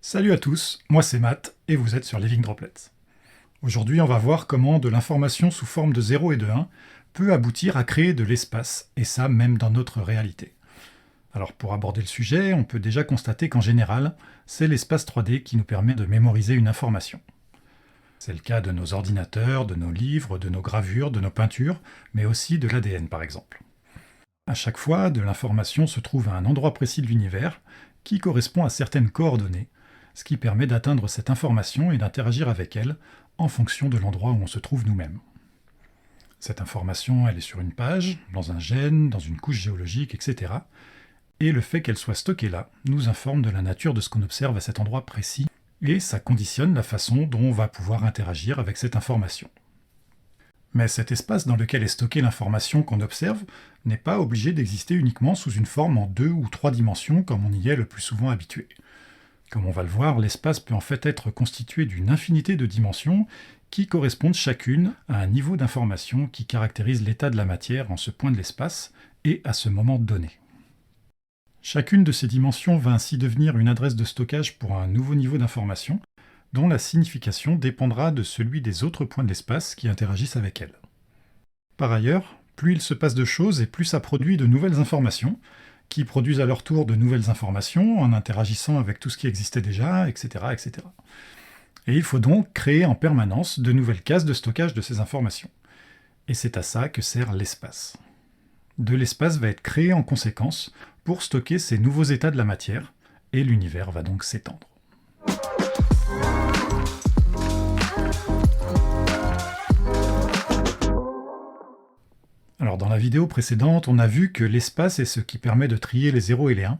Salut à tous, moi c'est Matt et vous êtes sur Living Droplets. Aujourd'hui on va voir comment de l'information sous forme de 0 et de 1 peut aboutir à créer de l'espace, et ça même dans notre réalité. Alors pour aborder le sujet, on peut déjà constater qu'en général, c'est l'espace 3D qui nous permet de mémoriser une information. C'est le cas de nos ordinateurs, de nos livres, de nos gravures, de nos peintures, mais aussi de l'ADN par exemple. À chaque fois, de l'information se trouve à un endroit précis de l'univers qui correspond à certaines coordonnées, ce qui permet d'atteindre cette information et d'interagir avec elle en fonction de l'endroit où on se trouve nous-mêmes. Cette information, elle est sur une page, dans un gène, dans une couche géologique, etc. Et le fait qu'elle soit stockée là nous informe de la nature de ce qu'on observe à cet endroit précis, et ça conditionne la façon dont on va pouvoir interagir avec cette information. Mais cet espace dans lequel est stockée l'information qu'on observe n'est pas obligé d'exister uniquement sous une forme en 2 ou 3 dimensions comme on y est le plus souvent habitué. Comme on va le voir, l'espace peut en fait être constitué d'une infinité de dimensions qui correspondent chacune à un niveau d'information qui caractérise l'état de la matière en ce point de l'espace et à ce moment donné. Chacune de ces dimensions va ainsi devenir une adresse de stockage pour un nouveau niveau d'information, dont la signification dépendra de celui des autres points de l'espace qui interagissent avec elle. Par ailleurs, plus il se passe de choses et plus ça produit de nouvelles informations, qui produisent à leur tour de nouvelles informations en interagissant avec tout ce qui existait déjà, etc., etc. Et il faut donc créer en permanence de nouvelles cases de stockage de ces informations. Et c'est à ça que sert l'espace. De l'espace va être créé en conséquence pour stocker ces nouveaux états de la matière, et l'univers va donc s'étendre. Alors dans la vidéo précédente, on a vu que l'espace est ce qui permet de trier les 0 et les 1,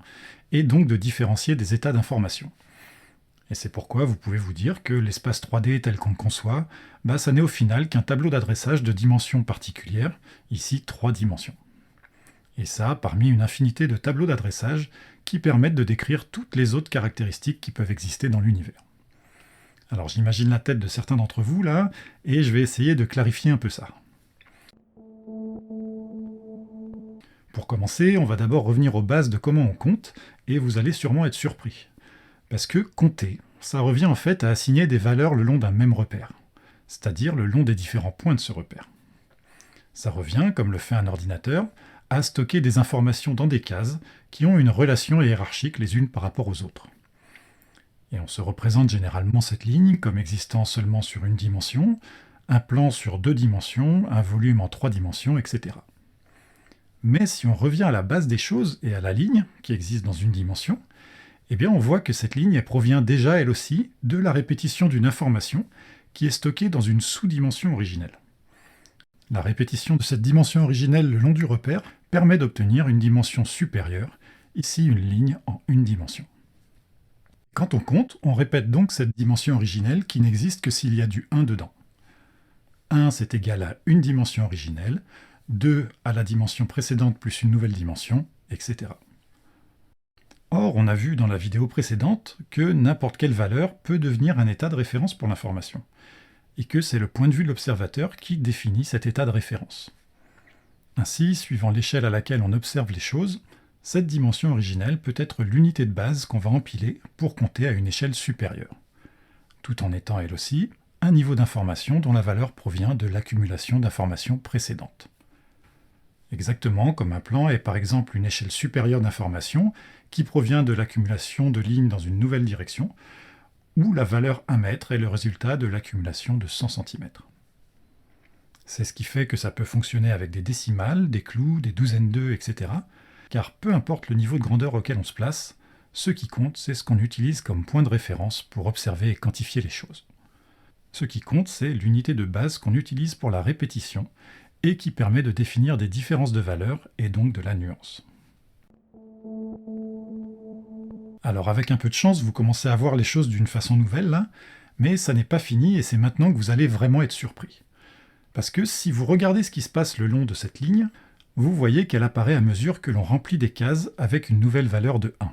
et donc de différencier des états d'information. Et c'est pourquoi vous pouvez vous dire que l'espace 3D tel qu'on le conçoit, ça n'est au final qu'un tableau d'adressage de dimensions particulières, ici 3 dimensions. Et ça, parmi une infinité de tableaux d'adressage qui permettent de décrire toutes les autres caractéristiques qui peuvent exister dans l'univers. Alors j'imagine la tête de certains d'entre vous là, et je vais essayer de clarifier un peu ça. Pour commencer, on va d'abord revenir aux bases de comment on compte, et vous allez sûrement être surpris. Parce que compter, ça revient en fait à assigner des valeurs le long d'un même repère, c'est-à-dire le long des différents points de ce repère. Ça revient, comme le fait un ordinateur, à stocker des informations dans des cases qui ont une relation hiérarchique les unes par rapport aux autres. Et on se représente généralement cette ligne comme existant seulement sur une dimension, un plan sur 2 dimensions, un volume en 3 dimensions, etc. Mais si on revient à la base des choses et à la ligne qui existe dans une dimension, eh bien on voit que cette ligne elle provient déjà elle aussi de la répétition d'une information qui est stockée dans une sous-dimension originelle. La répétition de cette dimension originelle le long du repère permet d'obtenir une dimension supérieure, ici une ligne en une dimension. Quand on compte, on répète donc cette dimension originelle qui n'existe que s'il y a du 1 dedans. 1 c'est égal à une dimension originelle, 2 à la dimension précédente plus une nouvelle dimension, etc. Or, on a vu dans la vidéo précédente que n'importe quelle valeur peut devenir un état de référence pour l'information, et que c'est le point de vue de l'observateur qui définit cet état de référence. Ainsi, suivant l'échelle à laquelle on observe les choses, cette dimension originelle peut être l'unité de base qu'on va empiler pour compter à une échelle supérieure, tout en étant elle aussi un niveau d'information dont la valeur provient de l'accumulation d'informations précédentes. Exactement comme un plan est par exemple une échelle supérieure d'information qui provient de l'accumulation de lignes dans une nouvelle direction, où la valeur 1 mètre est le résultat de l'accumulation de 100 cm. C'est ce qui fait que ça peut fonctionner avec des décimales, des clous, des douzaines d'œufs, etc. Car peu importe le niveau de grandeur auquel on se place, ce qui compte, c'est ce qu'on utilise comme point de référence pour observer et quantifier les choses. Ce qui compte, c'est l'unité de base qu'on utilise pour la répétition, et qui permet de définir des différences de valeur et donc de la nuance. Alors avec un peu de chance, vous commencez à voir les choses d'une façon nouvelle là, mais ça n'est pas fini et c'est maintenant que vous allez vraiment être surpris. Parce que si vous regardez ce qui se passe le long de cette ligne, vous voyez qu'elle apparaît à mesure que l'on remplit des cases avec une nouvelle valeur de 1.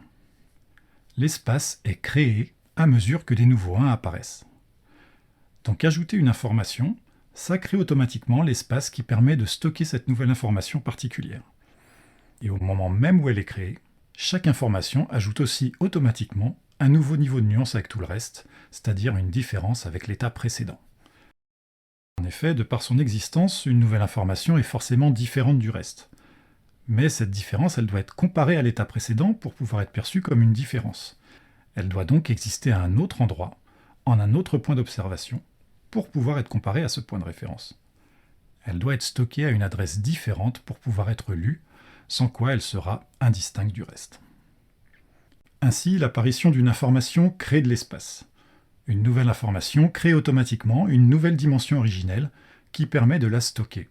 L'espace est créé à mesure que des nouveaux 1 apparaissent. Donc ajouter une information, ça crée automatiquement l'espace qui permet de stocker cette nouvelle information particulière. Et au moment même où elle est créée, chaque information ajoute aussi automatiquement un nouveau niveau de nuance avec tout le reste, c'est-à-dire une différence avec l'état précédent. En effet, de par son existence, une nouvelle information est forcément différente du reste. Mais cette différence, elle doit être comparée à l'état précédent pour pouvoir être perçue comme une différence. Elle doit donc exister à un autre endroit, en un autre point d'observation, pour pouvoir être comparée à ce point de référence. Elle doit être stockée à une adresse différente pour pouvoir être lue, sans quoi elle sera indistincte du reste. Ainsi, l'apparition d'une information crée de l'espace. Une nouvelle information crée automatiquement une nouvelle dimension originelle qui permet de la stocker.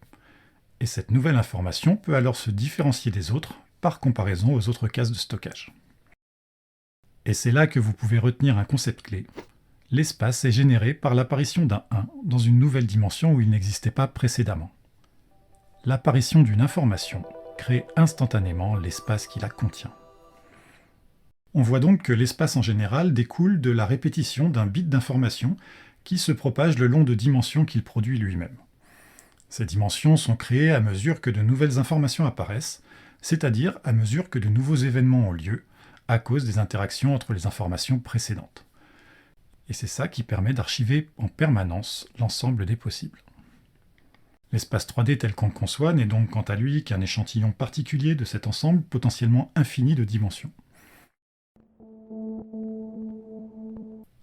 Et cette nouvelle information peut alors se différencier des autres par comparaison aux autres cases de stockage. Et c'est là que vous pouvez retenir un concept clé. L'espace est généré par l'apparition d'un 1 dans une nouvelle dimension où il n'existait pas précédemment. L'apparition d'une information crée instantanément l'espace qui la contient. On voit donc que l'espace en général découle de la répétition d'un bit d'information qui se propage le long de dimensions qu'il produit lui-même. Ces dimensions sont créées à mesure que de nouvelles informations apparaissent, c'est-à-dire à mesure que de nouveaux événements ont lieu, à cause des interactions entre les informations précédentes. Et c'est ça qui permet d'archiver en permanence l'ensemble des possibles. L'espace 3D tel qu'on le conçoit n'est donc quant à lui qu'un échantillon particulier de cet ensemble potentiellement infini de dimensions.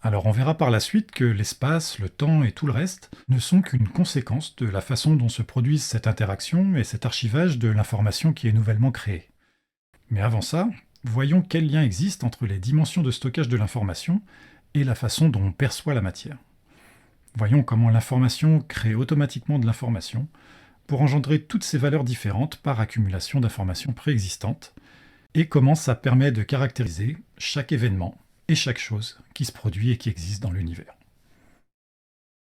Alors on verra par la suite que l'espace, le temps et tout le reste ne sont qu'une conséquence de la façon dont se produisent cette interaction et cet archivage de l'information qui est nouvellement créée. Mais avant ça, voyons quel lien existe entre les dimensions de stockage de l'information et la façon dont on perçoit la matière. Voyons comment l'information crée automatiquement de l'information pour engendrer toutes ces valeurs différentes par accumulation d'informations préexistantes, et comment ça permet de caractériser chaque événement et chaque chose qui se produit et qui existe dans l'univers.